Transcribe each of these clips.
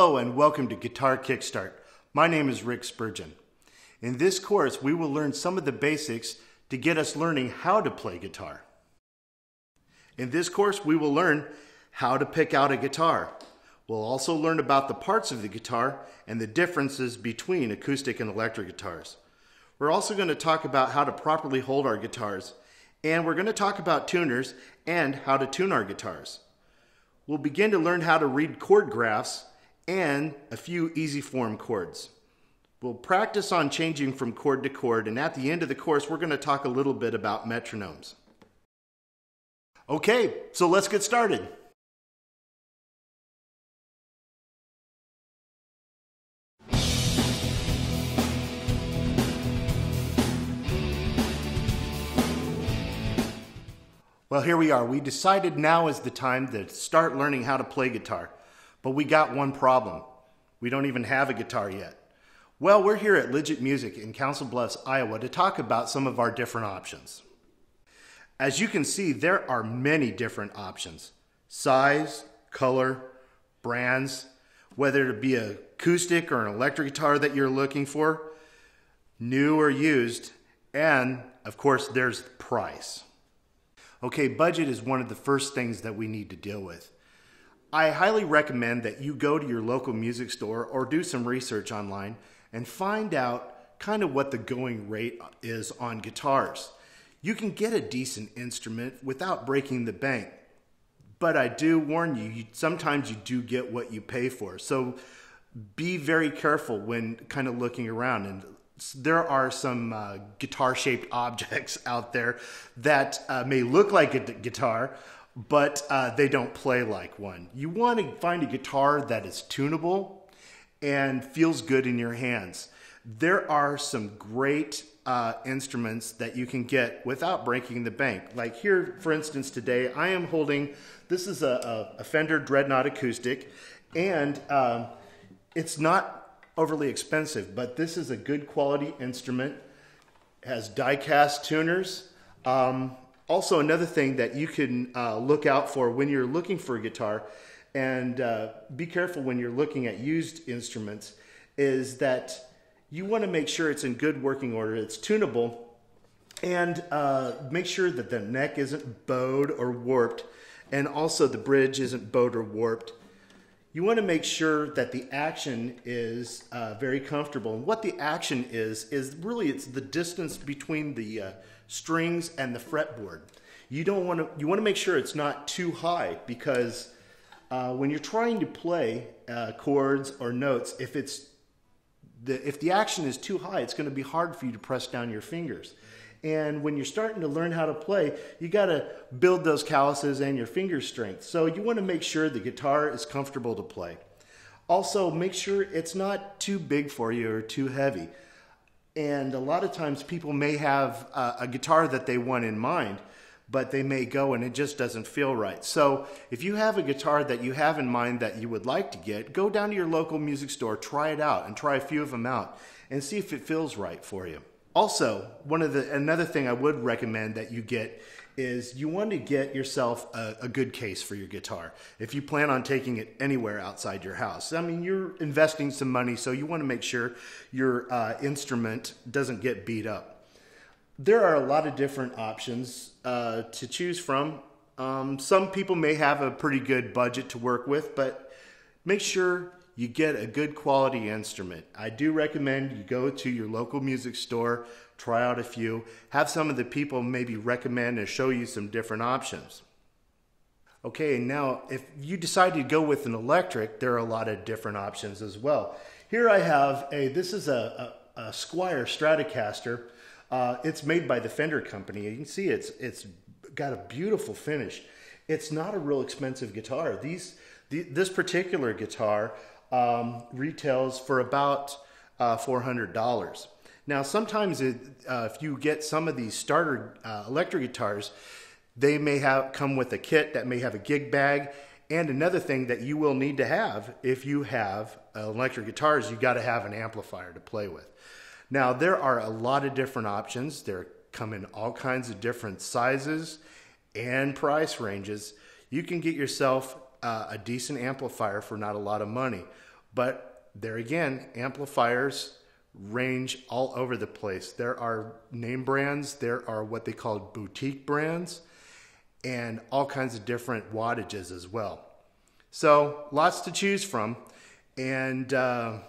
Hello and welcome to Guitar Kickstart. My name is Rick Spurgin. In this course, we will learn some of the basics to get us learning how to play guitar. In this course, we will learn how to pick out a guitar. We'll also learn about the parts of the guitar and the differences between acoustic and electric guitars. We're also going to talk about how to properly hold our guitars, and we're going to talk about tuners and how to tune our guitars. We'll begin to learn how to read chord graphs and a few easy form chords. We'll practice on changing from chord to chord, and at the end of the course, we're going to talk a little bit about metronomes. Okay, so let's get started. Well, here we are. We decided now is the time to start learning how to play guitar. But we got one problem. We don't even have a guitar yet. Well, we're here at Legit Music in Council Bluffs, Iowa to talk about some of our different options. As you can see, there are many different options. Size, color, brands, whether it be an acoustic or an electric guitar that you're looking for, new or used, and of course there's price. Okay, budget is one of the first things that we need to deal with. I highly recommend that you go to your local music store or do some research online and find out kind of what the going rate is on guitars. You can get a decent instrument without breaking the bank, but I do warn you, sometimes you do get what you pay for. So be very careful when kind of looking around. And there are some guitar-shaped objects out there that may look like a guitar, but they don't play like one. You want to find a guitar that is tunable and feels good in your hands. There are some great instruments that you can get without breaking the bank. Like here, for instance, today I am holding, this is a Fender Dreadnought acoustic, and it's not overly expensive, but this is a good quality instrument. It has die-cast tuners. Also, another thing that you can look out for when you're looking for a guitar, and be careful when you're looking at used instruments, is that you want to make sure it's in good working order, it's tunable, and make sure that the neck isn't bowed or warped, and also the bridge isn't bowed or warped. You want to make sure that the action is very comfortable. And what the action is really it's the distance between the strings and the fretboard. You want to make sure it's not too high, because when you're trying to play chords or notes, if the action is too high, it's going to be hard for you to press down your fingers. And when you're starting to learn how to play, you got to build those calluses and your finger strength. So you want to make sure the guitar is comfortable to play. Also, make sure it's not too big for you or too heavy. And a lot of times people may have a guitar that they want in mind, but they may go and it just doesn't feel right. So if you have a guitar that you have in mind that you would like to get, go down to your local music store, try it out, and try a few of them out and see if it feels right for you. Also, another thing I would recommend that you get is you want to get yourself a good case for your guitar if you plan on taking it anywhere outside your house. I mean, you're investing some money, so you want to make sure your instrument doesn't get beat up. There are a lot of different options to choose from. Some people may have a pretty good budget to work with, but make sure you get a good quality instrument. I do recommend you go to your local music store, try out a few, have some of the people maybe recommend and show you some different options. Okay, now if you decide to go with an electric, there are a lot of different options as well. Here I have this is a Squier Stratocaster. It's made by the Fender company. You can see it's got a beautiful finish. It's not a real expensive guitar. This particular guitar retails for about $400. Now, sometimes if you get some of these starter electric guitars, they may come with a kit that may have a gig bag. And another thing that you will need to have if you have electric guitars, you got to have an amplifier to play with. Now, there are a lot of different options. They come in all kinds of different sizes and price ranges. You can get yourself a decent amplifier for not a lot of money. But there again, amplifiers range all over the place. There are name brands, there are what they call boutique brands, and all kinds of different wattages as well. So lots to choose from, and that'll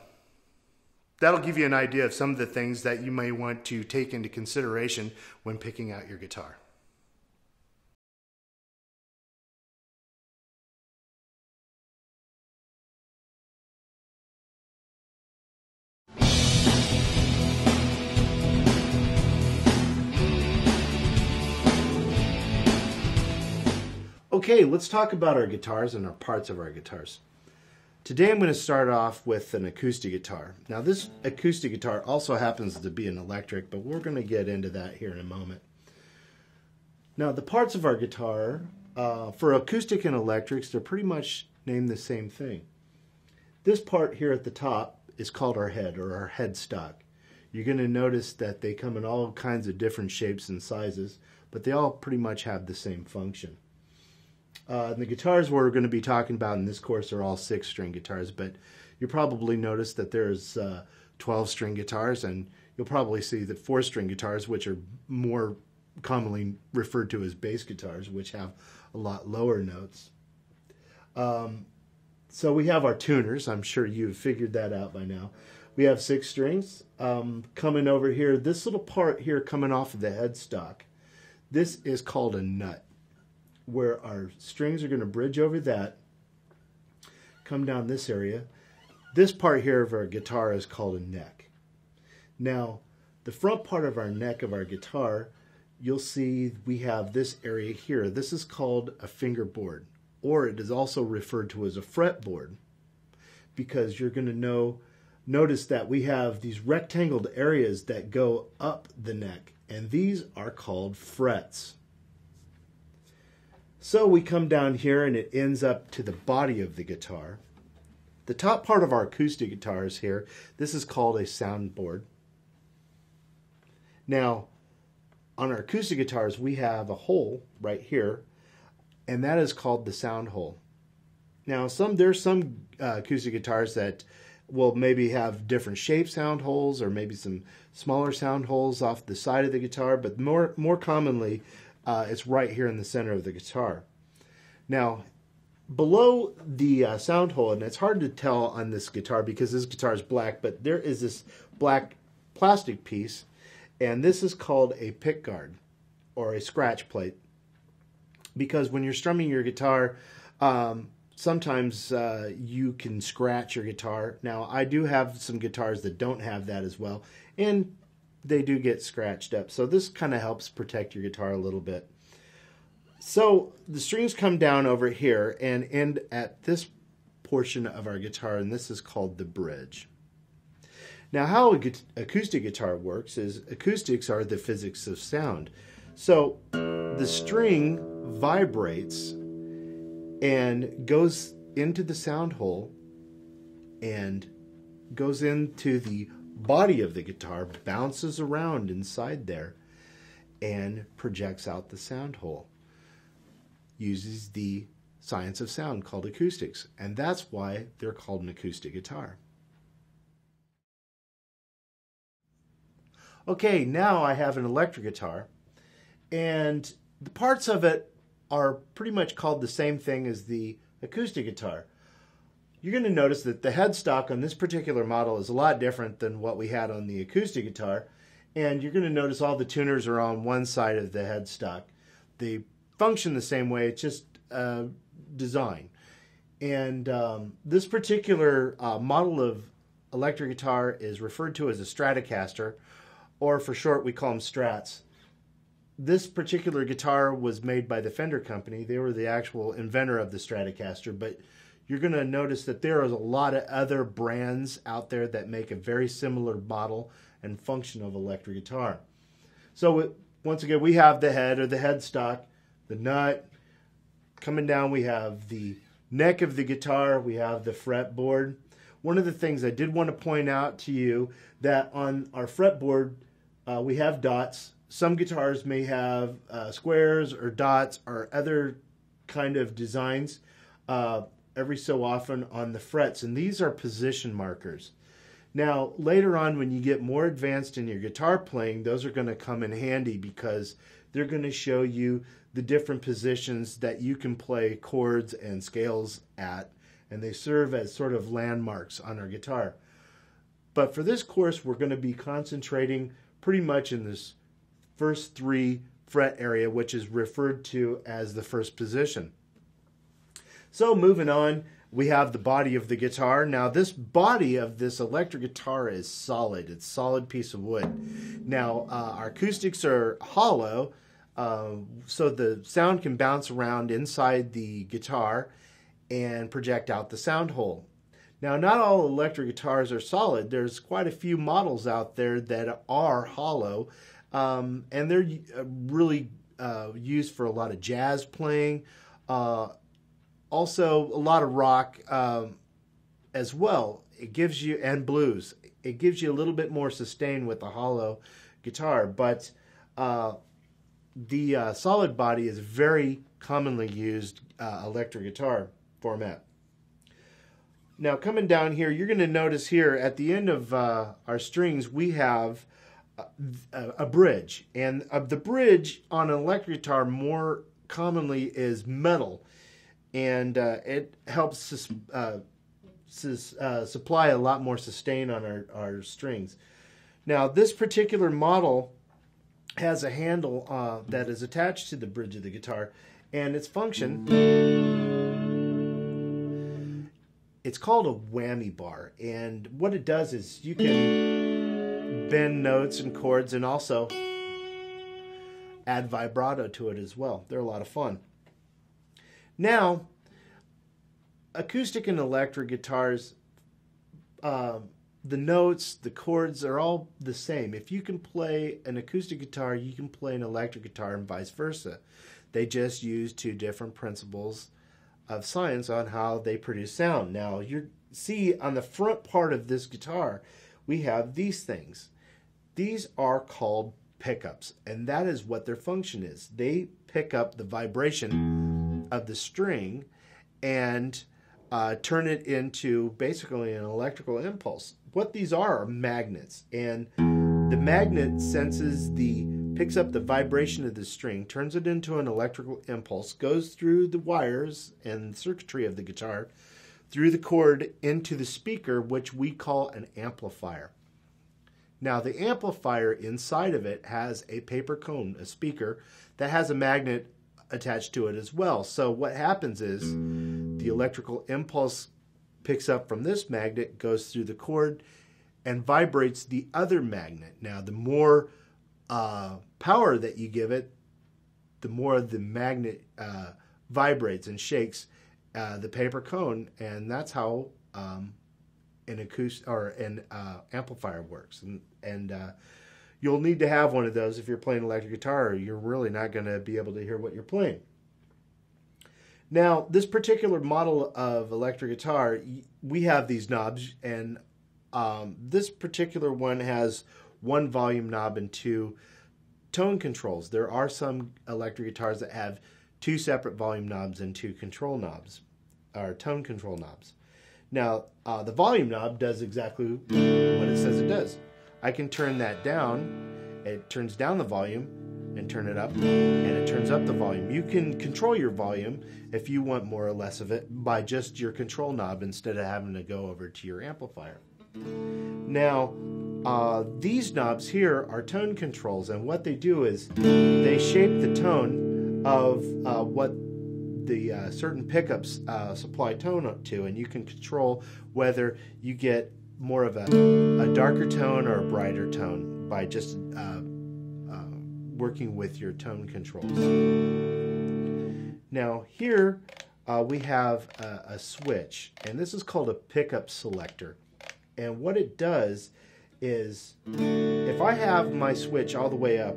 give you an idea of some of the things that you may want to take into consideration when picking out your guitar. Okay, let's talk about our guitars and our parts of our guitars. Today I'm going to start off with an acoustic guitar. Now this acoustic guitar also happens to be an electric, but we're going to get into that here in a moment. Now the parts of our guitar, for acoustic and electrics, they're pretty much named the same thing. This part here at the top is called our head, or our headstock. You're going to notice that they come in all kinds of different shapes and sizes, but they all pretty much have the same function. The guitars we're going to be talking about in this course are all 6-string guitars, but you probably noticed that there's 12-string guitars, and you'll probably see that 4-string guitars, which are more commonly referred to as bass guitars, which have a lot lower notes. So we have our tuners. I'm sure you've figured that out by now. We have 6 strings coming over here. This little part here coming off of the headstock, this is called a nut, where our strings are going to bridge over that, come down this area. This part here of our guitar is called a neck. Now, the front part of our neck of our guitar, you'll see we have this area here. This is called a fingerboard, or it is also referred to as a fretboard, because you're going to notice that we have these rectangled areas that go up the neck, and these are called frets. So we come down here and it ends up to the body of the guitar. The top part of our acoustic guitars here, this is called a soundboard. Now, on our acoustic guitars, we have a hole right here, and that is called the sound hole. Now, there's some acoustic guitars that will maybe have different shaped sound holes, or maybe some smaller sound holes off the side of the guitar, but more commonly, it's right here in the center of the guitar. Now, below the sound hole, and it's hard to tell on this guitar because this guitar is black, but there is this black plastic piece, and this is called a pick guard, or a scratch plate, because when you're strumming your guitar, sometimes you can scratch your guitar. Now, I do have some guitars that don't have that as well, and they do get scratched up. So this kind of helps protect your guitar a little bit. So the strings come down over here and end at this portion of our guitar, and this is called the bridge. Now, how an acoustic guitar works is acoustics are the physics of sound. So the string vibrates and goes into the sound hole and goes into the body of the guitar, bounces around inside there, and projects out the sound hole. Uses the science of sound called acoustics, and that's why they're called an acoustic guitar. Okay, now I have an electric guitar, and the parts of it are pretty much called the same thing as the acoustic guitar. You're going to notice that the headstock on this particular model is a lot different than what we had on the acoustic guitar, and you're going to notice all the tuners are on one side of the headstock. They function the same way, it's just design. And this particular model of electric guitar is referred to as a Stratocaster, or for short we call them Strats. This particular guitar was made by the Fender company. They were the actual inventor of the Stratocaster, but you're going to notice that there is a lot of other brands out there that make a very similar model and function of electric guitar. So once again, we have the head, or the headstock, the nut. Coming down, we have the neck of the guitar, we have the fretboard. One of the things I did want to point out to you, that on our fretboard we have dots. Some guitars may have squares or dots or other kind of designs. every so often on the frets, and these are position markers. Now, later on when you get more advanced in your guitar playing, those are going to come in handy because they're going to show you the different positions that you can play chords and scales at, and they serve as sort of landmarks on our guitar. But for this course, we're going to be concentrating pretty much in this first 3 fret area, which is referred to as the first position. So moving on, we have the body of the guitar. Now this body of this electric guitar is solid. It's a solid piece of wood. Now our acoustics are hollow, so the sound can bounce around inside the guitar and project out the sound hole. Now not all electric guitars are solid. There's quite a few models out there that are hollow, and they're really used for a lot of jazz playing. Also, a lot of rock as well. It gives you, and blues. It gives you a little bit more sustain with the hollow guitar, but the solid body is very commonly used electric guitar format. Now, coming down here, you're going to notice here at the end of our strings, we have a bridge, and the bridge on an electric guitar more commonly is metal. And it helps supply a lot more sustain on our strings. Now, this particular model has a handle that is attached to the bridge of the guitar, and its function, it's called a whammy bar. And what it does is you can bend notes and chords and also add vibrato to it as well. They're a lot of fun. Now, acoustic and electric guitars, the notes, the chords are all the same. If you can play an acoustic guitar, you can play an electric guitar and vice versa. They just use 2 different principles of science on how they produce sound. Now, you see on the front part of this guitar, we have these things. These are called pickups, and that is what their function is. They pick up the vibration of the string and turn it into basically an electrical impulse. What these are magnets, and the magnet picks up the vibration of the string, turns it into an electrical impulse, goes through the wires and circuitry of the guitar, through the cord into the speaker, which we call an amplifier. Now, the amplifier inside of it has a paper cone, a speaker, that has a magnet attached to it as well. So what happens is the electrical impulse picks up from this magnet, goes through the cord, and vibrates the other magnet. Now, the more power that you give it, the more the magnet vibrates and shakes the paper cone, and that's how an acoustic or an amplifier works. And you'll need to have one of those if you're playing electric guitar, or you're really not going to be able to hear what you're playing. Now, this particular model of electric guitar, we have these knobs, and this particular one has 1 volume knob and 2 tone controls. There are some electric guitars that have 2 separate volume knobs and 2 control knobs, or tone control knobs. Now, the volume knob does exactly what it says it does. I can turn that down, it turns down the volume, and turn it up, and it turns up the volume. You can control your volume if you want more or less of it by just your control knob instead of having to go over to your amplifier. Now, these knobs here are tone controls, and what they do is they shape the tone of what the certain pickups supply tone to, and you can control whether you get more of a darker tone or a brighter tone by just working with your tone controls. Now here we have a switch, and this is called a pickup selector. And what it does is, if I have my switch all the way up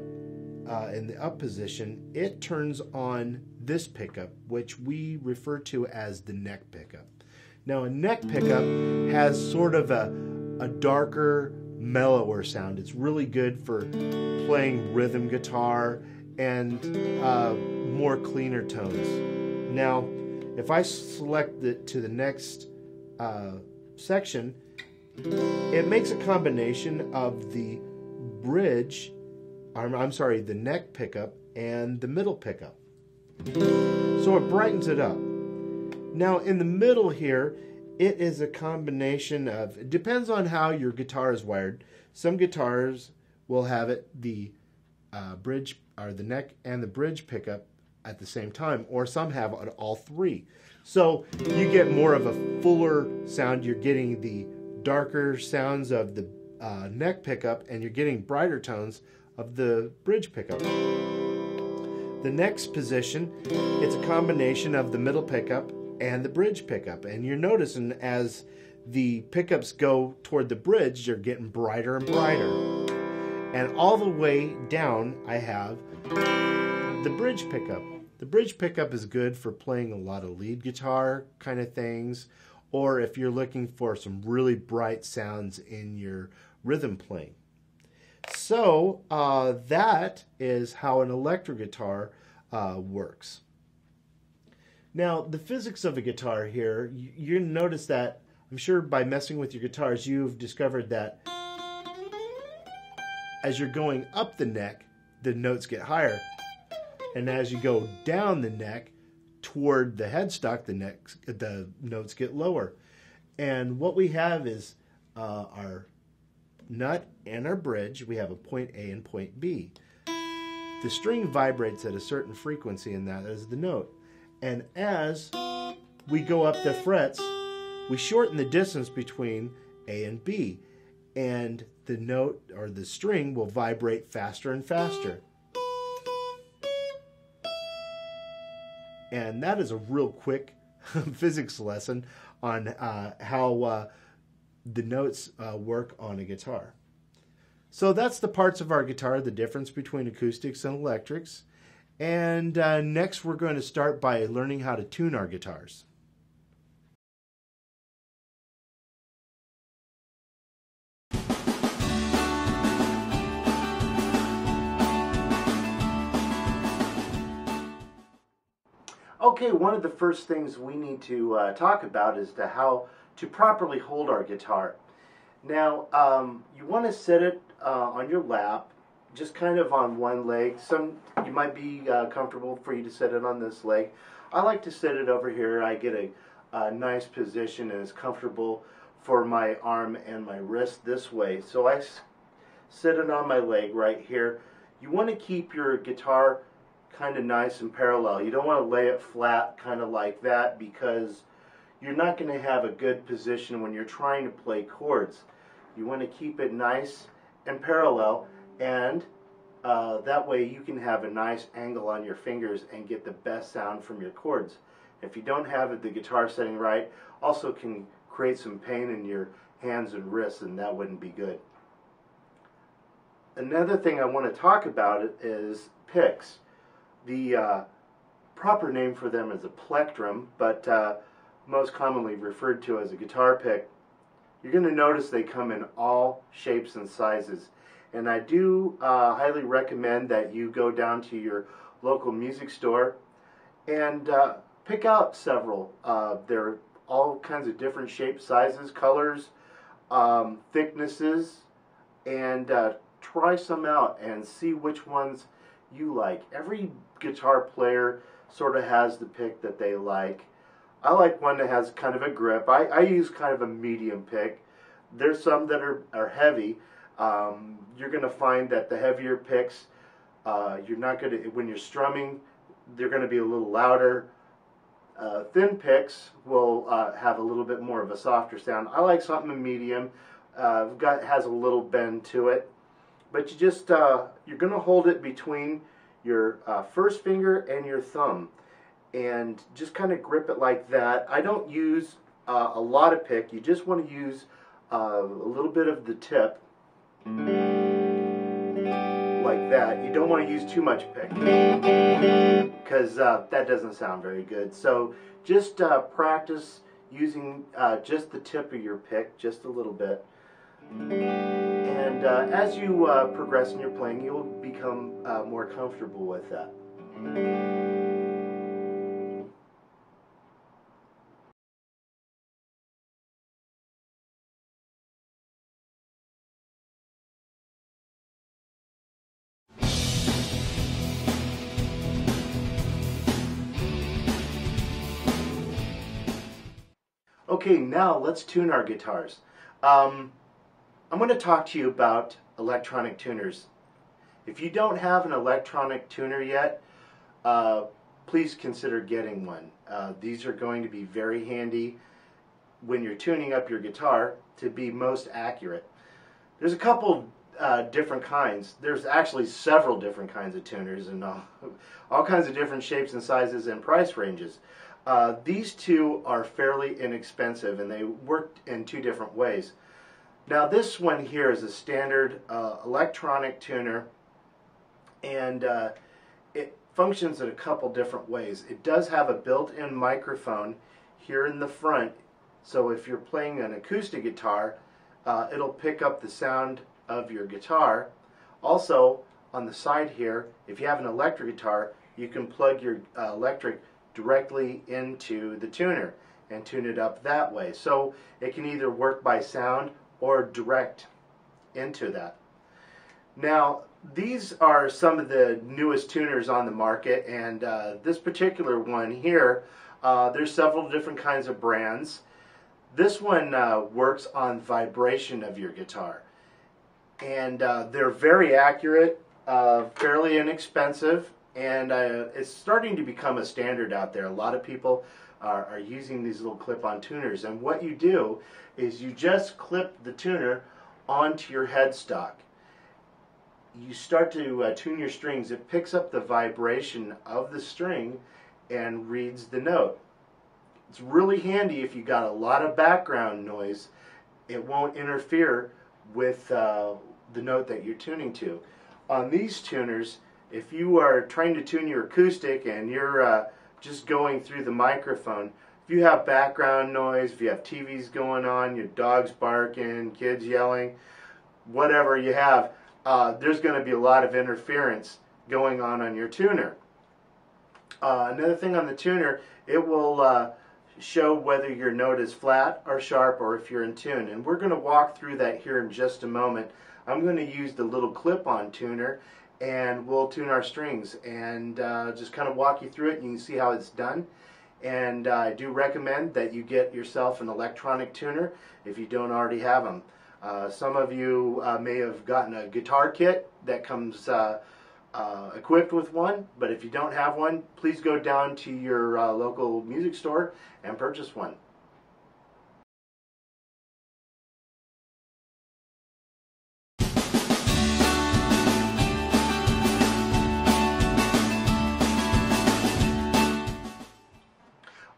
in the up position, it turns on this pickup, which we refer to as the neck pickup. Now, a neck pickup has sort of a darker, mellower sound. It's really good for playing rhythm guitar and more cleaner tones. Now, If I select it to the next section, it makes a combination of the bridge, I'm sorry, the neck pickup and the middle pickup. So it brightens it up. Now in the middle here, it is a combination of, it depends on how your guitar is wired. Some guitars will have it the bridge, or the neck and the bridge pickup at the same time, or some have all three. So you get more of a fuller sound. You're getting the darker sounds of the neck pickup, and you're getting brighter tones of the bridge pickup. The next position, it's a combination of the middle pickup and the bridge pickup, and you're noticing as the pickups go toward the bridge, you're getting brighter and brighter. And all the way down, I have the bridge pickup. The bridge pickup is good for playing a lot of lead guitar kind of things, or if you're looking for some really bright sounds in your rhythm playing. So that is how an electric guitar works. Now, the physics of a guitar here, you notice that, I'm sure by messing with your guitars, you've discovered that as you're going up the neck, the notes get higher. And as you go down the neck toward the headstock, the notes get lower. And what we have is our nut and our bridge. We have a point A and point B. The string vibrates at a certain frequency, and that is the note. And as we go up the frets, we shorten the distance between A and B, and the note or the string will vibrate faster and faster. And that is a real quick physics lesson on how the notes work on a guitar. So that's the parts of our guitar, the difference between acoustics and electrics. And next we're going to start by learning how to tune our guitars. Okay, one of the first things we need to talk about is how to properly hold our guitar. Now, you want to sit it on your lap, just kind of on one leg. You might be comfortable for you to sit it on this leg. I like to sit it over here. I get a nice position, and it's comfortable for my arm and my wrist this way. So I sit it on my leg right here. You want to keep your guitar kind of nice and parallel. You don't want to lay it flat kind of like that, because you're not going to have a good position when you're trying to play chords. You want to keep it nice and parallel, and that way you can have a nice angle on your fingers and get the best sound from your chords. If you don't have the guitar setting right, also can create some pain in your hands and wrists, and that wouldn't be good. Another thing I want to talk about is picks. The proper name for them is a plectrum, but most commonly referred to as a guitar pick. You're going to notice they come in all shapes and sizes. And I do highly recommend that you go down to your local music store and pick out several. They're all kinds of different shapes, sizes, colors, thicknesses, and try some out and see which ones you like. Every guitar player sort of has the pick that they like. I like one that has kind of a grip. I use kind of a medium pick. There's some that are heavy. You're going to find that the heavier picks, you're not going to, when you're strumming, they're going to be a little louder. Thin picks will have a little bit more of a softer sound. I like something medium. Has a little bend to it. But you just, you're going to hold it between your first finger and your thumb, and just kind of grip it like that. I don't use a lot of pick. You just want to use a little bit of the tip, like that. You don't want to use too much pick, because that doesn't sound very good. So just practice using just the tip of your pick, just a little bit. And as you progress in your playing, you'll become more comfortable with that. Okay, now let's tune our guitars. I'm going to talk to you about electronic tuners. If you don't have an electronic tuner yet, please consider getting one. These are going to be very handy when you're tuning up your guitar to be most accurate. There's a couple different kinds. There's actually several different kinds of tuners and all kinds of different shapes and sizes and price ranges. These two are fairly inexpensive and they work in two different ways. Now this one here is a standard electronic tuner, and it functions in a couple different ways. It does have a built-in microphone here in the front, so if you're playing an acoustic guitar, it'll pick up the sound of your guitar. Also, on the side here, if you have an electric guitar, you can plug your electric directly into the tuner and tune it up that way. So it can either work by sound or direct into that. Now, these are some of the newest tuners on the market, and this particular one here, there's several different kinds of brands. This one works on vibration of your guitar, and they're very accurate, fairly inexpensive, and it's starting to become a standard out there. A lot of people are using these little clip-on tuners, and what you do is you just clip the tuner onto your headstock. You start to tune your strings. It picks up the vibration of the string and reads the note. It's really handy if you got a lot of background noise. It won't interfere with the note that you're tuning to. On these tuners, if you are trying to tune your acoustic and you're just going through the microphone, if you have background noise, if you have TVs going on, your dog's barking, kids yelling, whatever you have, there's going to be a lot of interference going on your tuner. Another thing on the tuner, it will show whether your note is flat or sharp or if you're in tune. And we're going to walk through that here in just a moment. I'm going to use the little clip-on tuner and we'll tune our strings and just kind of walk you through it and you can see how it's done. And I do recommend that you get yourself an electronic tuner if you don't already have them. Some of you may have gotten a guitar kit that comes equipped with one, but if you don't have one, please go down to your local music store and purchase one.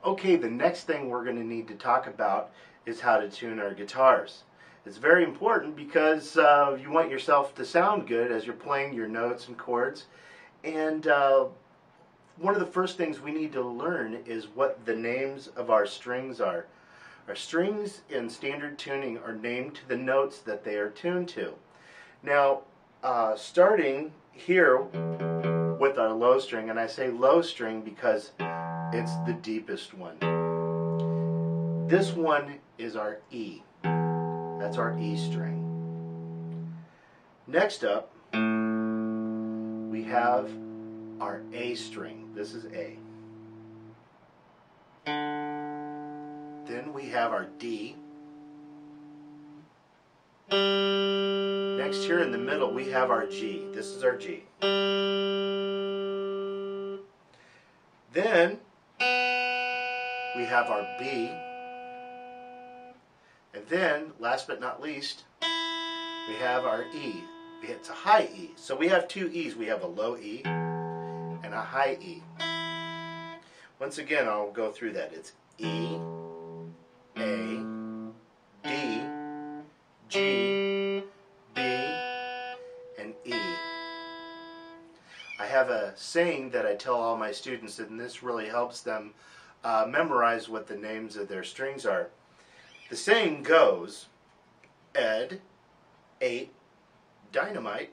Okay, the next thing we're going to need to talk about is how to tune our guitars. It's very important because you want yourself to sound good as you're playing your notes and chords. And one of the first things we need to learn is what the names of our strings are. Our strings in standard tuning are named to the notes that they are tuned to. Now, starting here with our low string, and I say low string because it's the deepest one. This one is our E. That's our E string. Next up, we have our A string. This is A. Then we have our D. Next, here in the middle, we have our G. This is our G. Then we have our B. And then, last but not least, we have our E. It's a high E. So we have two E's. We have a low E and a high E. Once again, I'll go through that. It's E, A, D, G, B, and E. I have a saying that I tell all my students, and this really helps them memorize what the names of their strings are. The saying goes, Ed ate dynamite,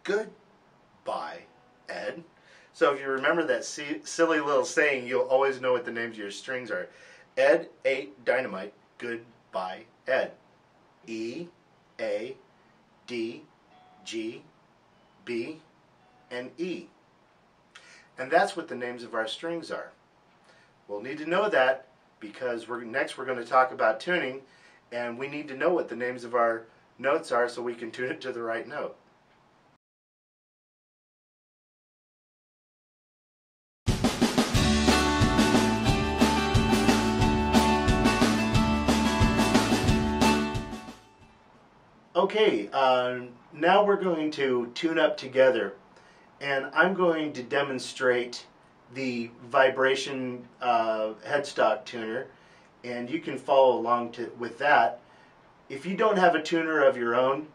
goodbye, Ed. So if you remember that silly little saying, you'll always know what the names of your strings are. Ed ate dynamite, goodbye, Ed. E, A, D, G, B, and E. And that's what the names of our strings are. We'll need to know that because next we're going to talk about tuning, and we need to know what the names of our notes are so we can tune it to the right note. Okay, now we're going to tune up together, and I'm going to demonstrate the vibration headstock tuner, and you can follow along with that. If you don't have a tuner of your own,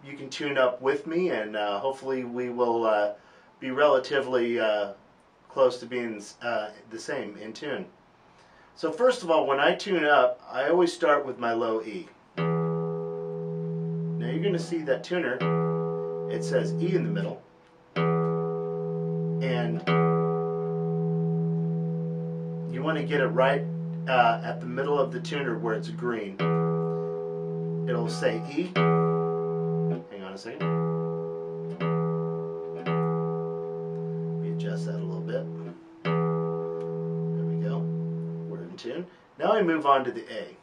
you can tune up with me, and hopefully we will be relatively close to being the same in tune. So first of all, when I tune up, I always start with my low E. Now you're going to see that tuner, it says E in the middle, and you want to get it right at the middle of the tuner where it's green. It'll say E. Hang on a second. Let me adjust that a little bit. There we go. We're in tune. Now I move on to the A.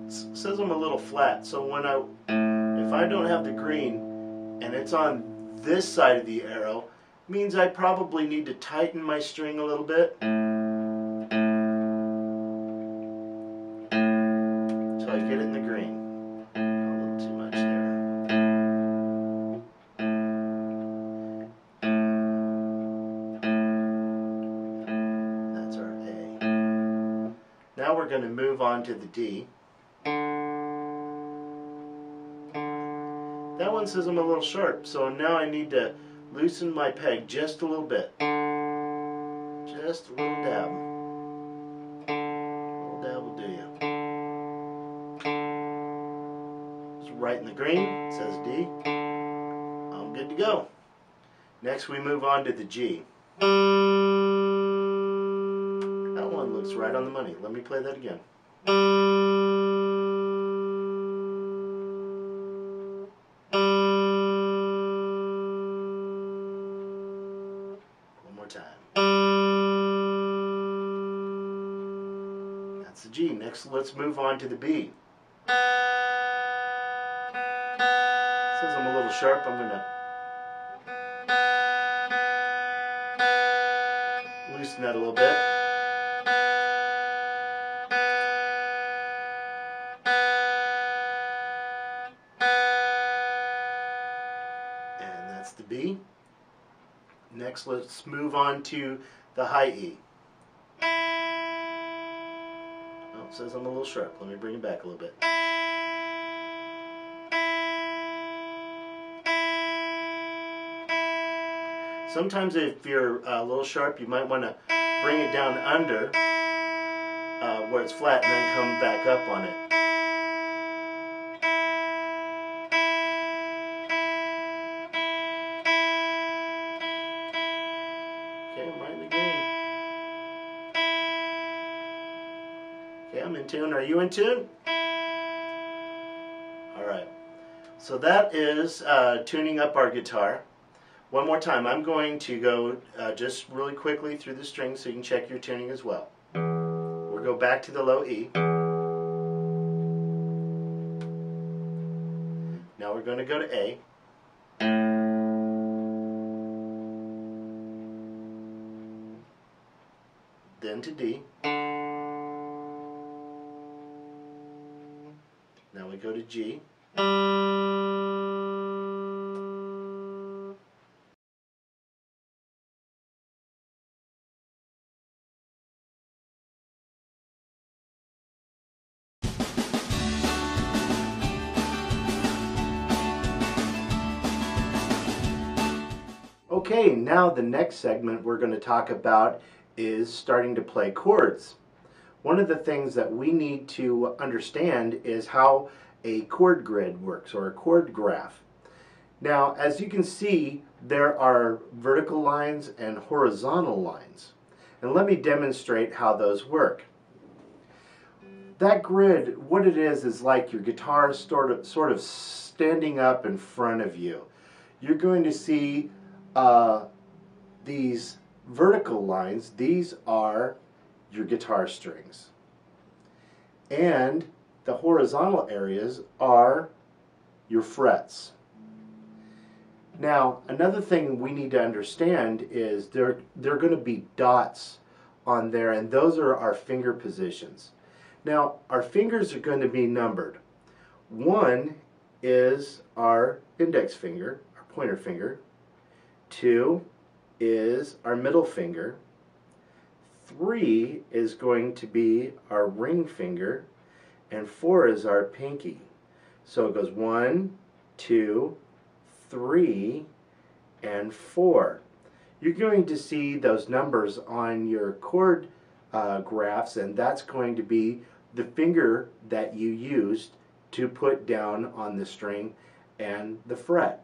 It says I'm a little flat, so if I don't have the green and it's on this side of the arrow, means I probably need to tighten my string a little bit. So I get it in the green. A little too much there. That's our A. Now we're going to move on to the D. That one says I'm a little sharp, so now I need to loosen my peg just a little bit. Just a little dab. A little dab will do you. It's right in the green, it says D. I'm good to go. Next we move on to the G. That one looks right on the money. Let me play that again. That's the G. Next, let's move on to the B. It says I'm a little sharp. I'm going to loosen that a little bit. And that's the B. Next, let's move on to the high E. Oh, it says I'm a little sharp. Let me bring it back a little bit. Sometimes if you're a little sharp, you might want to bring it down under where it's flat and then come back up on it. Okay, I'm right in the green. Okay, I'm in tune. Are you in tune? Alright. So that is tuning up our guitar. One more time. I'm going to go just really quickly through the strings so you can check your tuning as well. We'll go back to the low E. Now we're going to go to A. Then to D. Now we go to G. Okay, now the next segment we're going to talk about is starting to play chords. One of the things that we need to understand is how a chord grid works, or a chord graph. Now, as you can see, there are vertical lines and horizontal lines. And let me demonstrate how those work. That grid, what it is like your guitar sort of standing up in front of you. You're going to see these vertical lines, these are your guitar strings. And the horizontal areas are your frets. Now, another thing we need to understand is there are going to be dots on there, and those are our finger positions. Now, our fingers are going to be numbered. 1 is our index finger, our pointer finger. 2 is our middle finger. 3 is going to be our ring finger, and 4 is our pinky. So it goes 1, 2, 3, and 4. You're going to see those numbers on your chord graphs, and that's going to be the finger that you used to put down on the string and the fret.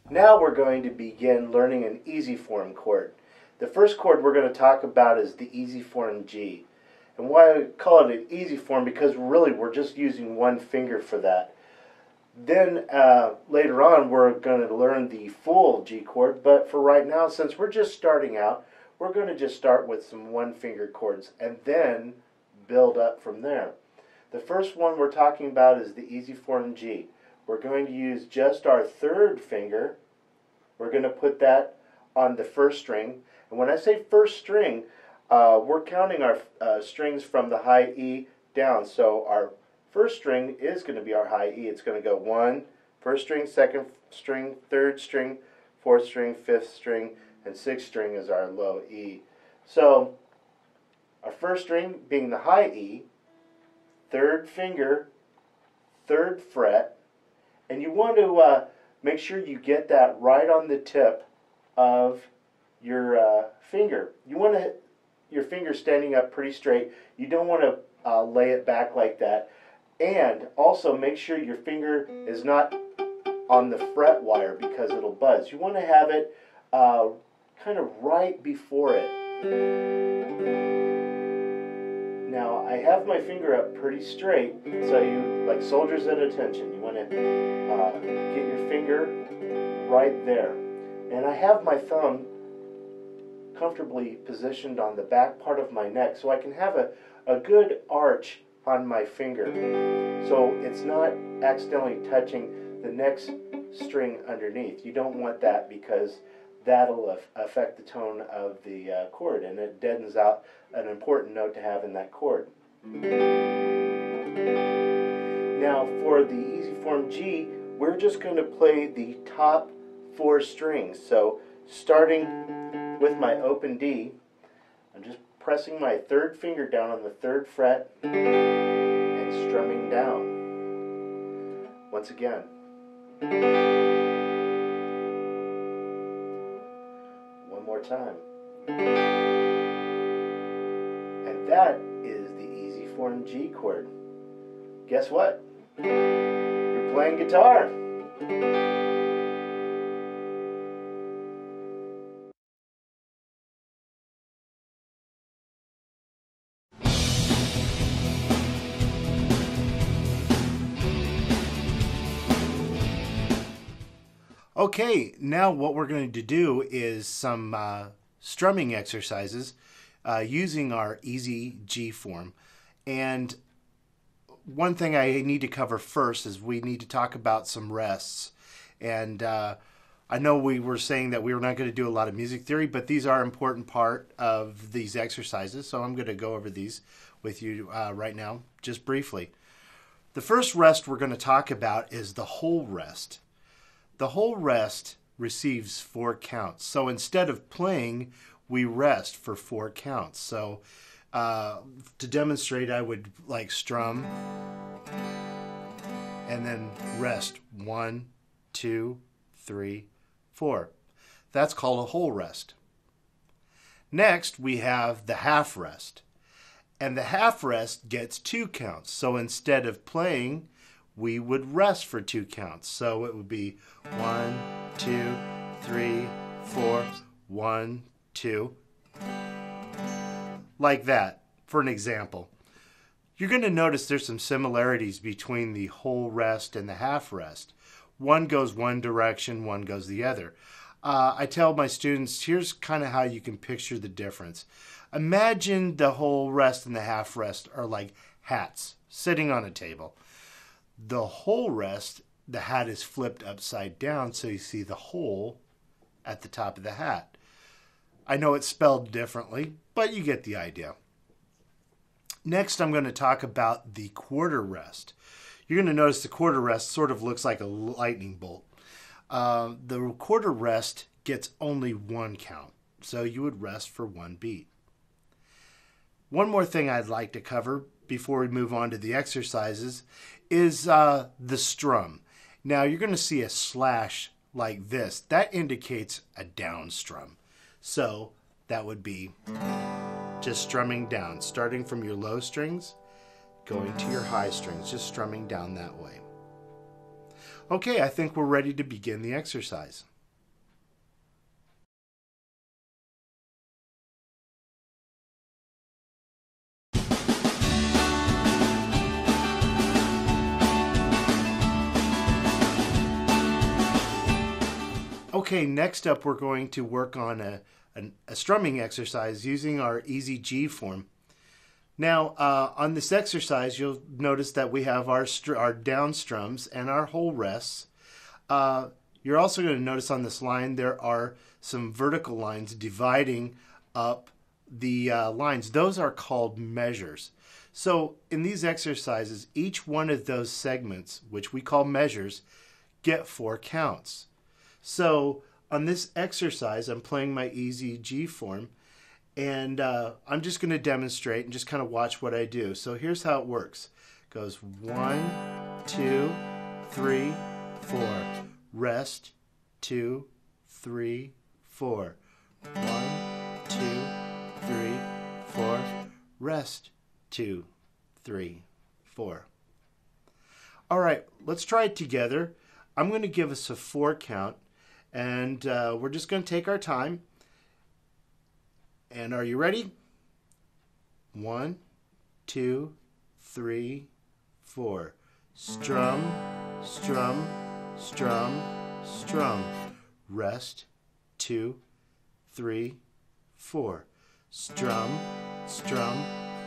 Now we're going to begin learning an easy form chord. The first chord we're going to talk about is the easy form G. And why I call it an easy form, because really we're just using one finger for that. Then later on we're going to learn the full G chord, but for right now, since we're just starting out, we're going to just start with some one finger chords and then build up from there. The first one we're talking about is the easy form G. We're going to use just our third finger. We're going to put that on the first string. And when I say first string, we're counting our strings from the high E down. So our first string is going to be our high E. It's going to go 1, first string, second string, third string, fourth string, fifth string, and sixth string is our low E. So our first string being the high E, third finger, third fret, and you want to make sure you get that right on the tip of your finger. You want to your finger standing up pretty straight. You don't want to lay it back like that. And also make sure your finger is not on the fret wire because it'll buzz. You want to have it kind of right before it. Now I have my finger up pretty straight, so you, like soldiers at attention, you want to get your finger right there. And I have my thumb comfortably positioned on the back part of my neck so I can have a good arch on my finger, so it's not accidentally touching the next string underneath. You don't want that because that'll affect the tone of the chord, and it deadens out an important note to have in that chord. Now for the easy form G, we're just going to play the top 4 strings. So starting with my open D, I'm just pressing my third finger down on the third fret and strumming down. Once again. One more time. And that is the easy form G chord. Guess what? You're playing guitar. Okay, now what we're going to do is some strumming exercises using our easy G form. And one thing I need to cover first is we need to talk about some rests. And I know we were saying that we were not going to do a lot of music theory, but these are an important part of these exercises, so I'm going to go over these with you right now, just briefly. The first rest we're going to talk about is the whole rest. The whole rest receives 4 counts. So instead of playing, we rest for 4 counts. So to demonstrate, I would like strum and then rest 1, 2, 3, 4. That's called a whole rest. Next, we have the half rest. And the half rest gets 2 counts. So instead of playing, we would rest for 2 counts. So it would be 1, 2, 3, 4, 1, 2. Like that. for an example. You're going to notice there's some similarities between the whole rest and the half rest. One goes one direction, one goes the other. I tell my students, here's kind of how you can picture the difference. Imagine the whole rest and the half rest are like hats sitting on a table. The whole rest, the hat is flipped upside down so you see the hole at the top of the hat. I know it's spelled differently, but you get the idea. Next, I'm going to talk about the quarter rest. You're going to notice the quarter rest sort of looks like a lightning bolt. The quarter rest gets only one count, so you would rest for one beat. One more thing I'd like to cover before we move on to the exercises is the strum. Now, you're going to see a slash like this. That indicates a down strum. So that would be just strumming down, starting from your low strings, going to your high strings, just strumming down that way. Okay, I think we're ready to begin the exercise. Okay, next up we're going to work on a strumming exercise using our easy G form. Now, on this exercise, you'll notice that we have our down strums and our whole rests. You're also going to notice on this line there are some vertical lines dividing up the lines. Those are called measures. So in these exercises, each one of those segments, which we call measures, get 4 counts. So on this exercise, I'm playing my easy G form, and I'm just going to demonstrate and just kind of watch what I do. So here's how it works. It goes 1, 2, 3, 4. Rest, 2, 3, 4. 1, 2, 3, 4. Rest, 2, 3, 4. All right, let's try it together. I'm going to give us a 4 count, and we're just going to take our time. And are you ready? 1, 2, 3, 4. Strum, strum, strum, strum. Rest, 2, 3, 4. Strum, strum,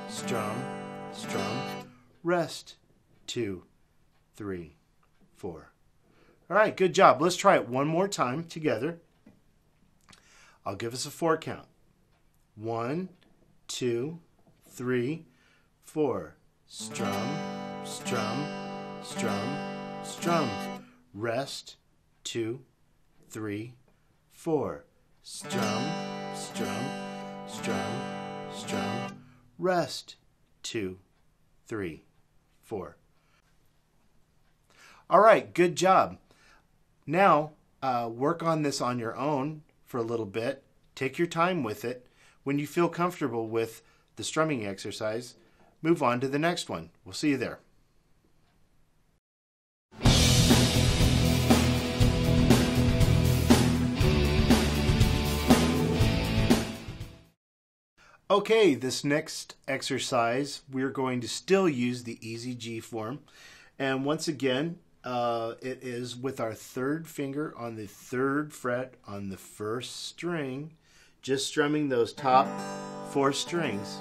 strum, strum. Rest, 2, 3, 4. All right, good job. Let's try it one more time together. I'll give us a 4 count. 1, 2, 3, 4. Strum, strum, strum, strum. Rest, 2, 3, 4. Strum, strum, strum, strum. Rest, 2, 3, 4. All right, good job. Now, work on this on your own for a little bit. Take your time with it. When you feel comfortable with the strumming exercise, move on to the next one. We'll see you there. Okay, this next exercise, we're going to still use the easy G form. And once again, it is with our 3rd finger on the 3rd fret on the 1st string, just strumming those top 4 strings.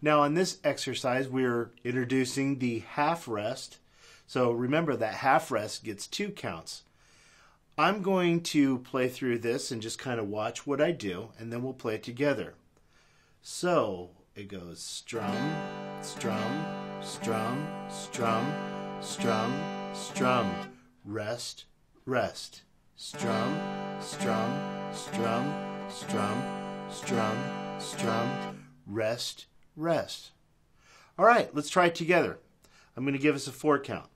Now on this exercise, we're introducing the half rest. So remember that half rest gets 2 counts. I'm going to play through this and just kind of watch what I do, and then we'll play it together. So it goes strum, strum, strum, strum, strum, strum, rest, rest, strum, strum, strum, strum, strum, strum, rest, rest. All right, let's try it together. I'm going to give us a 4 count.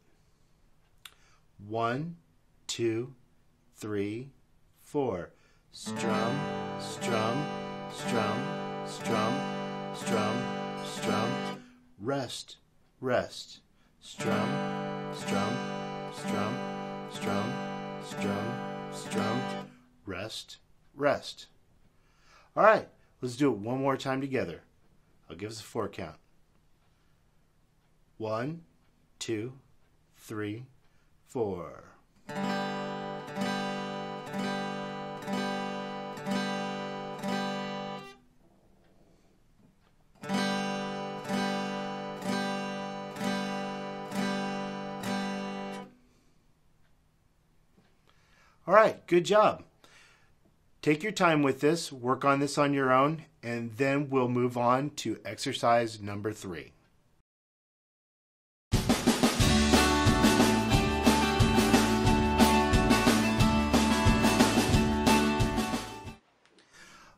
1, 2, 3, 4. Strum, strum, strum, strum, strum, strum, rest, rest, strum, strum, strum, strum, strum, strum, rest, rest. All right, let's do it one more time together. I'll give us a 4 count. 1, 2, 3, 4. All right, good job. Take your time with this, work on this on your own, and then we'll move on to exercise number 3.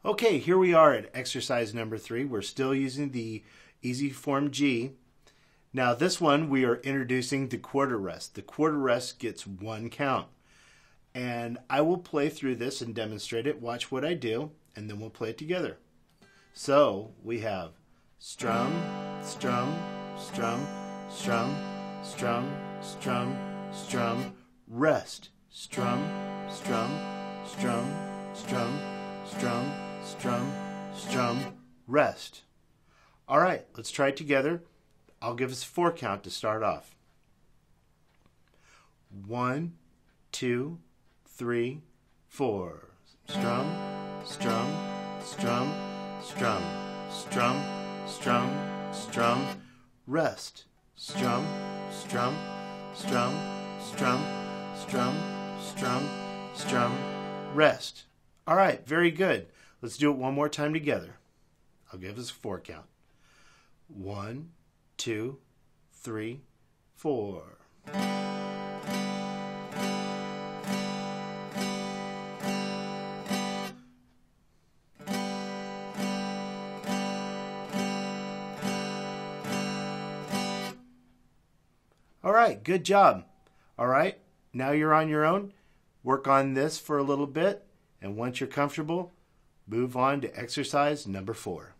Okay, here we are at exercise number 3. We're still using the easy form G. Now this one we are introducing the chord arrest. The chord arrest gets 1 count. And I will play through this and demonstrate it. Watch what I do, and then we'll play it together. So we have strum, strum, strum, strum, strum, strum, strum, rest, strum, strum, strum, strum, strum, strum, strum, rest. All right, let's try it together. I'll give us a 4 count to start off. 1, 2, 3, 4. Strum, strum, strum, strum, strum, strum, strum, rest. Strum, strum, strum, strum, strum, strum, strum, rest. All right, very good. Let's do it one more time together. I'll give us a 4 count. 1, 2, 3, 4. All right, good job. All right, now you're on your own. Work on this for a little bit, and once you're comfortable, move on to exercise number 4.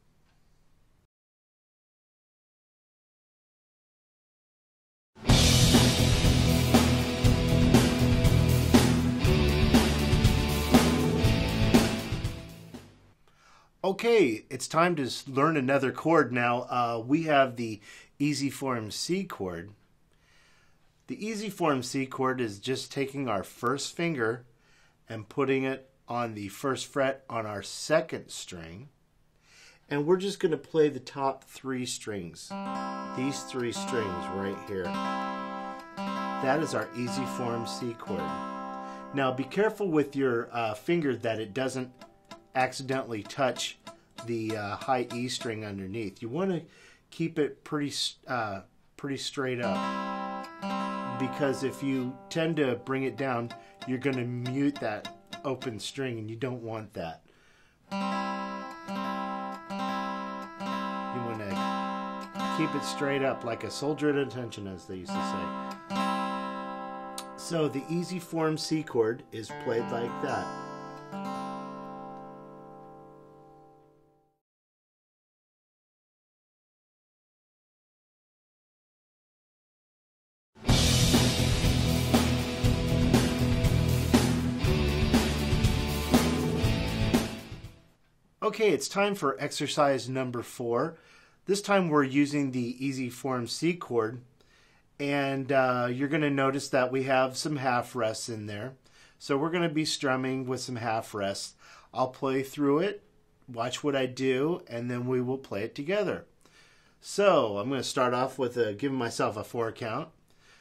Okay, it's time to learn another chord now. We have the easy form C chord. The easy form C chord is just taking our first finger and putting it on the first fret on our 2nd string. And we're just going to play the top 3 strings. These 3 strings right here. That is our easy form C chord. Now be careful with your finger that it doesn't accidentally touch the high E string underneath. You want to keep it pretty straight up, because if you tend to bring it down, you're going to mute that open string, and you don't want that. You want to keep it straight up like a soldier at attention, as they used to say. So the easy form C chord is played like that. Okay, it's time for exercise number 4. This time we're using the easy form C chord, and you're going to notice that we have some half rests in there. So we're going to be strumming with some half rests. I'll play through it, watch what I do, and then we will play it together. So I'm going to start off with giving myself a 4 count.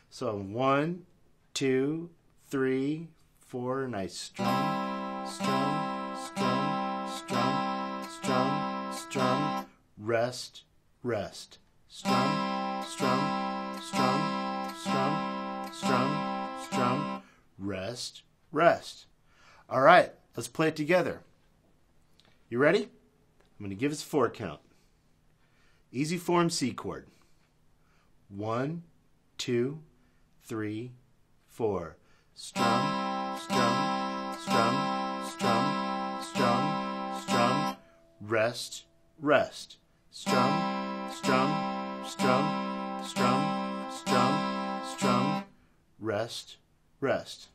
So 1, 2, 3, 4, and I strum, strum, strum, strum, strum, strum, rest, rest, strum, strum, strum, strum, strum, strum, rest, rest. All right, let's play it together. You ready? I'm going to give us a 4 count. Easy form C chord. 1, 2, 3, 4. Strum, strum, strum, strum, strum, strum, rest, rest. Strum, strum, strum, strum, strum, strum, rest, rest.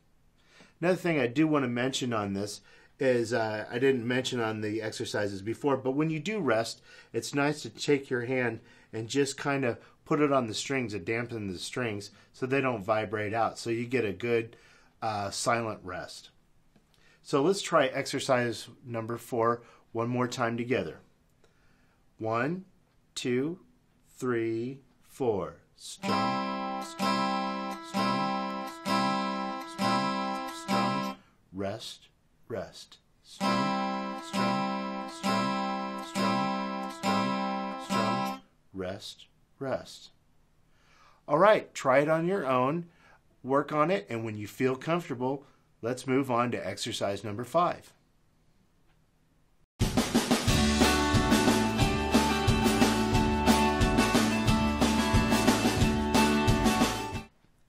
Another thing I do want to mention on this is I didn't mention on the exercises before, but when you do rest, it's nice to take your hand and just kind of put it on the strings and dampen the strings so they don't vibrate out, so you get a good silent rest. So let's try exercise number 4 one more time together. 1, 2, 3, 4. Strum, strum, strum, strum, strum, strum. Rest, rest. Strum, strum, strum, strum, strum, strum. Rest, rest. All right, try it on your own. Work on it, and when you feel comfortable, let's move on to exercise number 5.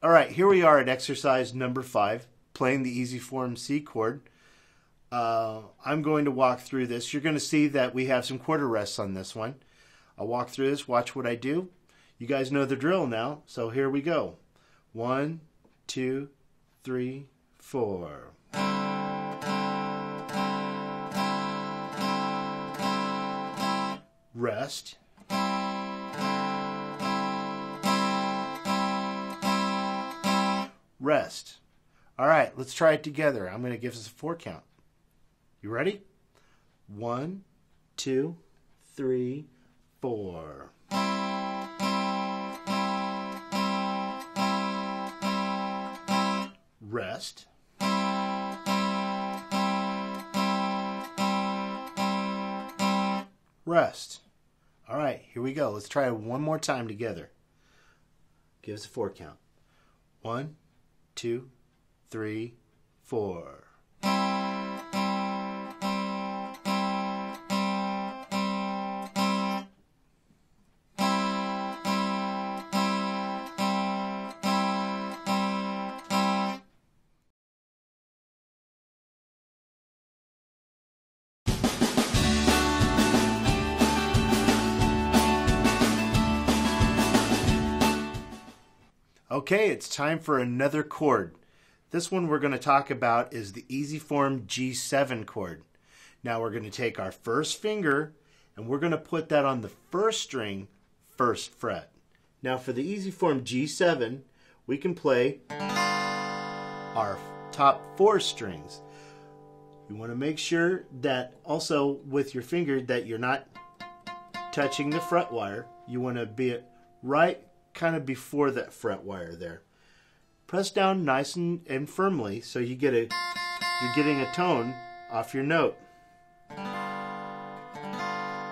All right, here we are at exercise number 5, playing the easy form C chord. I'm going to walk through this. You're going to see that we have some quarter rests on this one. I'll walk through this, watch what I do. You guys know the drill now, so here we go. 1, 2, 3, 4. Rest. Rest. All right, let's try it together. I'm going to give us a 4 count. You ready? 1, 2, 3, 4. Rest. Rest. All right, here we go. Let's try it one more time together. Give us a 4 count. 1, 2, 3, 4. Okay, it's time for another chord. This one we're going to talk about is the easy form G7 chord. Now we're going to take our first finger and we're going to put that on the first string, first fret. Now for the easy form G7, we can play our top 4 strings. You want to make sure that also with your finger that you're not touching the fret wire. You want to be right kind of before that fret wire there. Press down nice and firmly so you're getting a tone off your note.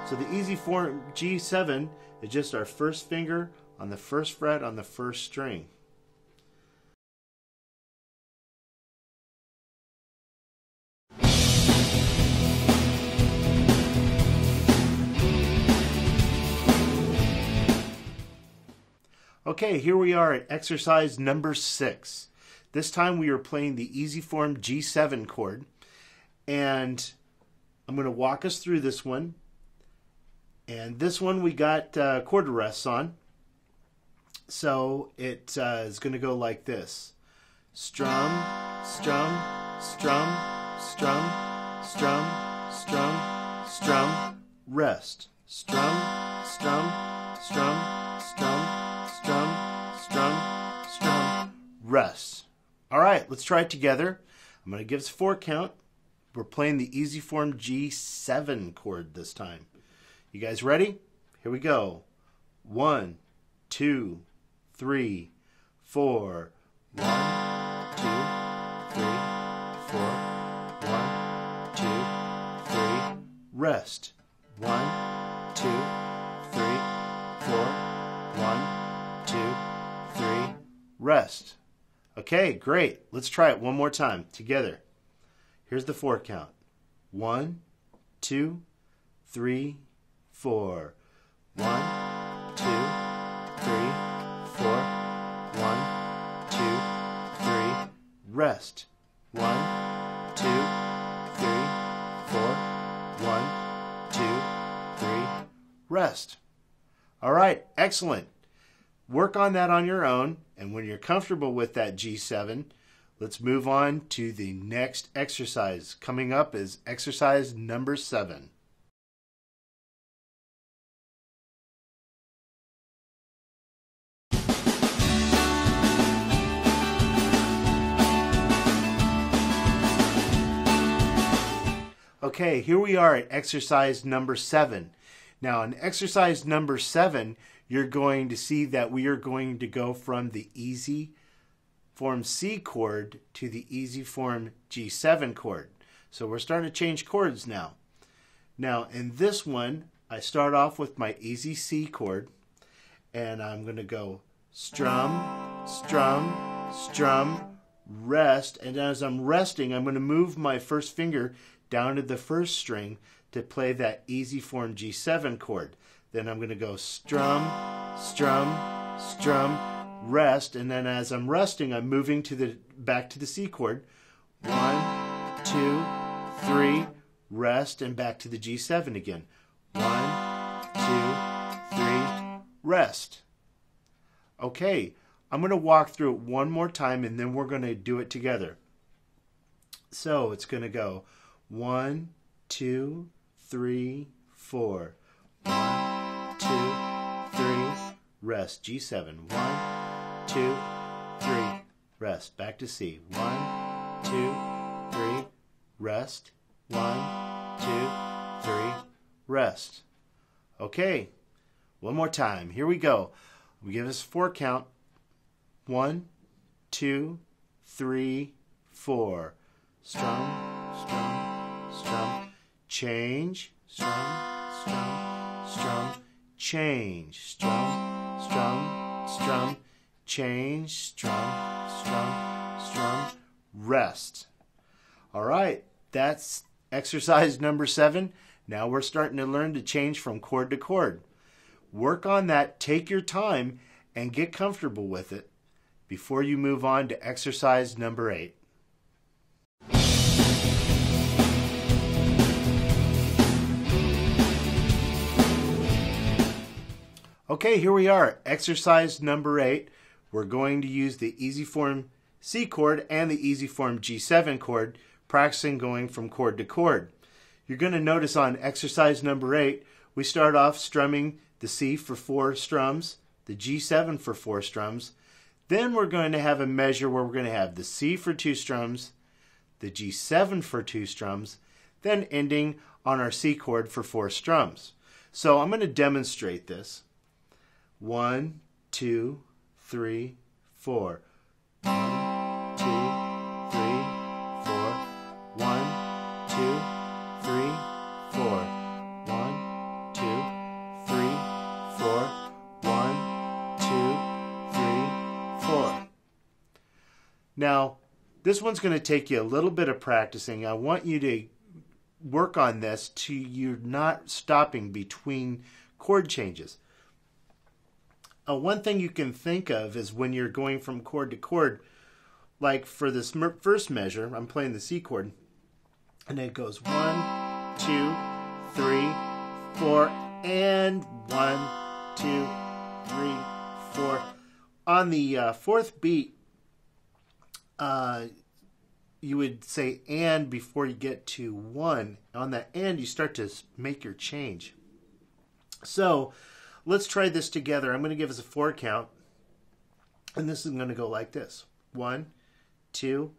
So the easy form G7 is just our first finger on the first fret on the first string. Okay, here we are at exercise number 6. This time we are playing the easy form G7 chord, and I'm going to walk us through this one. And this one we got quarter rests on, so it is going to go like this: strum, strum, strum, strum, strum, strum, strum, rest, strum, strum, strum, strum, strum, strum, strum, rest. All right, let's try it together. I'm going to give us a 4 count. We're playing the easy form G7 chord this time. You guys ready? Here we go. 1, 2, 3, 4. 1, 2, 3, 4. 1, 2, 3. Rest. 1, 2, 3, 4. 1, 2, 3. Rest. Okay, great. Let's try it one more time together. Here's the 4 count. 1, 2, 3, 4. 1, 2, 3, 4. 1, 2, 3. Rest. 1, 2, 3, 4. 1, 2, 3. Rest. All right, excellent. Work on that on your own, and when you're comfortable with that G7, Let's move on to the next exercise. Coming up is exercise number 7. Okay, here we are at exercise number 7. Now, in exercise number 7, you're going to see that we are going to go from the easy form C chord to the easy form G7 chord. So we're starting to change chords now. Now, in this one, I start off with my easy C chord, and I'm going to go strum, strum, strum, rest, and as I'm resting, I'm going to move my first finger down to the first string to play that easy form G7 chord. Then I'm going to go strum, strum, strum, rest, and then as I'm resting, I'm moving to the back to the C chord. 1, 2, 3, rest, and back to the G7 again. 1, 2, 3, rest. Okay, I'm going to walk through it one more time, and then we're going to do it together. So it's going to go 1, 2, 3, 4. 1, 2, 3, rest. G7. 1, 2, 3, rest. Back to C. 1, 2, 3, rest. 1, 2, 3, rest. Okay, one more time. Here we go. We give us 4 count. 1, 2, 3, 4. Strum, strum, strum, change, strum, strum, strum, change, strum, strum, strum, change, strum, strum, strum, rest. All right, that's exercise number 7. Now we're starting to learn to change from chord to chord. Work on that, take your time, and get comfortable with it before you move on to exercise number 8. Okay, here we are, exercise number 8. We're going to use the easy form C chord and the easy form G7 chord, practicing going from chord to chord. You're going to notice on exercise number 8, we start off strumming the C for 4 strums, the G7 for 4 strums. Then we're going to have a measure where we're going to have the C for 2 strums, the G7 for 2 strums, then ending on our C chord for 4 strums. So I'm going to demonstrate this. 1, 2, 3, 4. 1, 2, 3, 4. 1, 2, 3, 4. 1, 2, 3, 4. 1, 2, 3, 4. Now, this one's going to take you a little bit of practicing. I want you to work on this till you're not stopping between chord changes. One thing you can think of is when you're going from chord to chord, like for this first measure, I'm playing the C chord, and it goes 1, 2, 3, 4, and 1, 2, 3, 4. On the fourth beat, you would say and before you get to 1. On that and, you start to make your change. So let's try this together. I'm going to give us a 4 count, and this is going to go like this. 1, 2,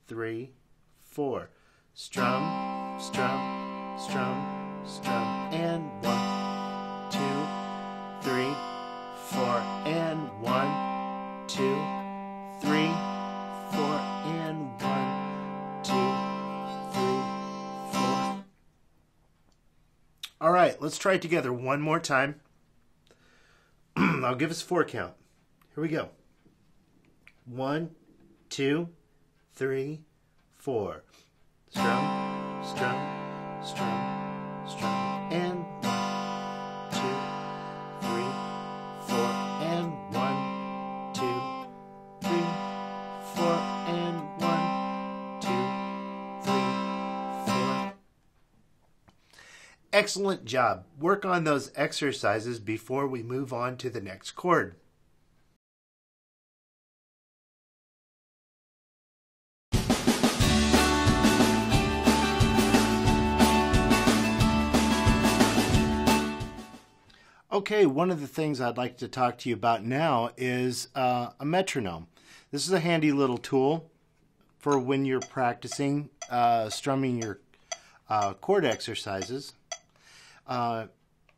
3, 4. Strum, strum, strum, strum, and 1, 2, 3, 4, and 1, 2, 3, 4, and 1, 2, 3, 4. All right, let's try it together one more time. I'll give us 4 count. Here we go. 1, 2, 3, 4. Strum, strum, strum, strum, and 1, 2, 3, 4, and 1, 2, 3, 4, and 1, 2, 3, 4. Excellent job. Work on those exercises before we move on to the next chord. Okay, one of the things I'd like to talk to you about now is a metronome. This is a handy little tool for when you're practicing strumming your chord exercises.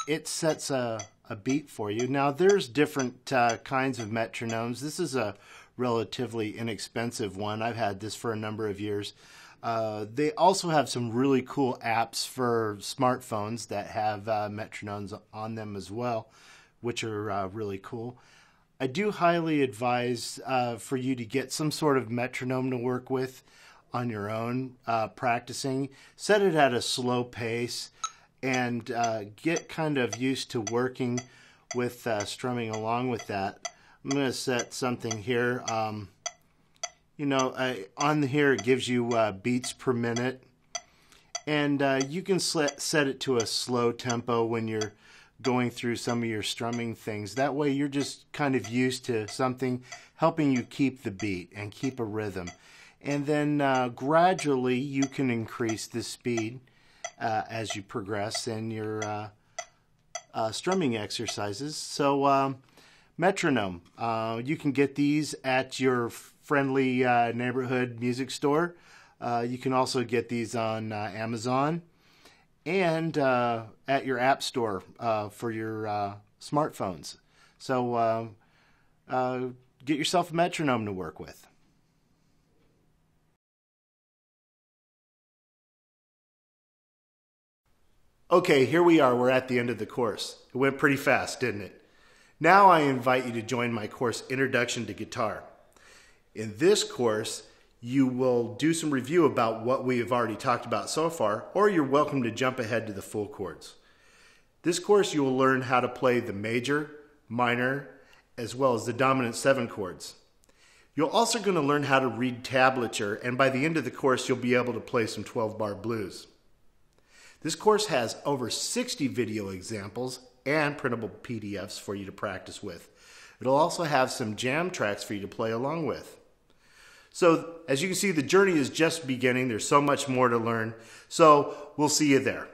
It sets a beat for you. Now there's different kinds of metronomes. This is a relatively inexpensive one. I've had this for a number of years. They also have some really cool apps for smartphones that have metronomes on them as well, which are really cool. I do highly advise for you to get some sort of metronome to work with on your own practicing. Set it at a slow pace and get kind of used to working with strumming along with that. I'm going to set something here. On here it gives you beats per minute, and you can set it to a slow tempo when you're going through some of your strumming things. That way you're just kind of used to something helping you keep the beat and keep a rhythm. And then gradually you can increase the speed as you progress in your strumming exercises. So metronome, you can get these at your friendly neighborhood music store. You can also get these on Amazon and at your app store for your smartphones. So get yourself a metronome to work with. Okay, here we are. We're at the end of the course. It went pretty fast, didn't it? Now I invite you to join my course, Introduction to Guitar. In this course, you will do some review about what we have already talked about so far, or you're welcome to jump ahead to the full chords. This course you will learn how to play the major, minor, as well as the dominant 7 chords. You're also going to learn how to read tablature, and by the end of the course you'll be able to play some 12-bar blues. This course has over 60 video examples and printable PDFs for you to practice with. It'll also have some jam tracks for you to play along with. So as you can see, the journey is just beginning. There's so much more to learn. So we'll see you there.